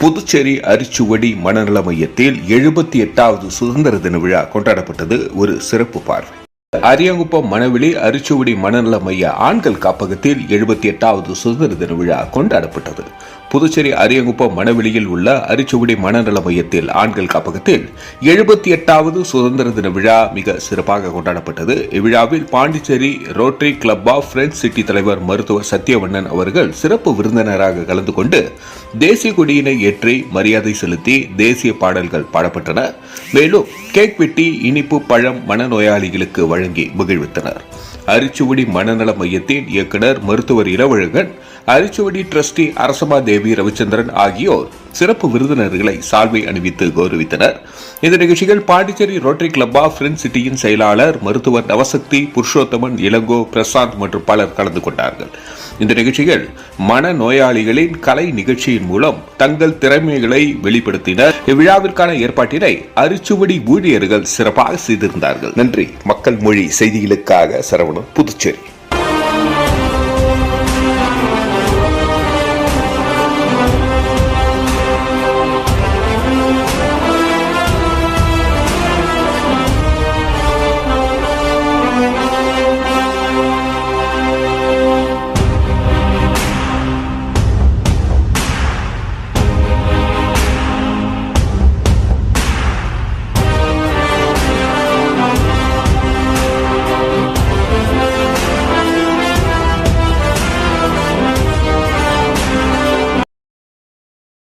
புதுச்சேரி அரிச்சுவடி மனநல மையத்தில் 78வது சுதந்திர தின விழா கொண்டாடப்பட்டது. ஒரு சிறப்பு பார்வை. அரியாங்குப்பம் மணவெளி அரிச்சுவடி மனநல மைய ஆண்கள் காப்பகத்தில் 78வது சுதந்திர தின விழா கொண்டாடப்பட்டது. புதுச்சேரி அரியாங்குப்பம் மணவெளியில் உள்ள அரிச்சுவடி மனநல மையத்தில் ஆண்கள் காப்பகத்தில் 78வது சுதந்திர தின விழா மிக சிறப்பாக கொண்டாடப்பட்டது. இவ்விழாவில் Pondicherry rotary club of French city தலைவர் மருத்துவர் சத்யவண்ணன் அவர்கள் சிறப்பு விருந்தினராக கலந்து கொண்டு தேசிய கொடியினை ஏற்றி மரியாதை செலுத்தி தேசிய பாடல்கள் பாடப்பட்டன. மேலும் கேக் வெட்டி இனிப்பு பழம் மனநோயாளிகளுக்கு வழங்கி மகிழ்வித்தனர். அரிச்சுவடி மனநல மையத்தின் இயக்குநர் மருத்துவர் இளவழகன், அரிச்சுவடி டிரஸ்டி அரசமா தேவி ரவிச்சந்திரன் ஆகியோர் சிறப்பு விருந்தினர்களை சால்வை அணிவித்து கௌரவித்தனர். இந்த நிகழ்ச்சிகள் Pondicherry rotary club of French சிட்டியின் செயலாளர் மருத்துவர் நவசக்தி, புருஷோத்தமன், இளங்கோ, பிரசாந்த் மற்றும் பலர் கலந்து கொண்டார்கள். இந்த நிகழ்ச்சிகள் மனநோயாளிகளின் கலை நிகழ்ச்சியின் மூலம் தங்கள் திறமைகளை வெளிப்படுத்தினர். இவ்விழாவிற்கான ஏற்பாட்டினை அரிச்சுவடி ஊழியர்கள் சிறப்பாக செய்திருந்தார்கள். நன்றி. மக்கள் மொழி செய்திகளுக்காக சரவணன், புதுச்சேரி.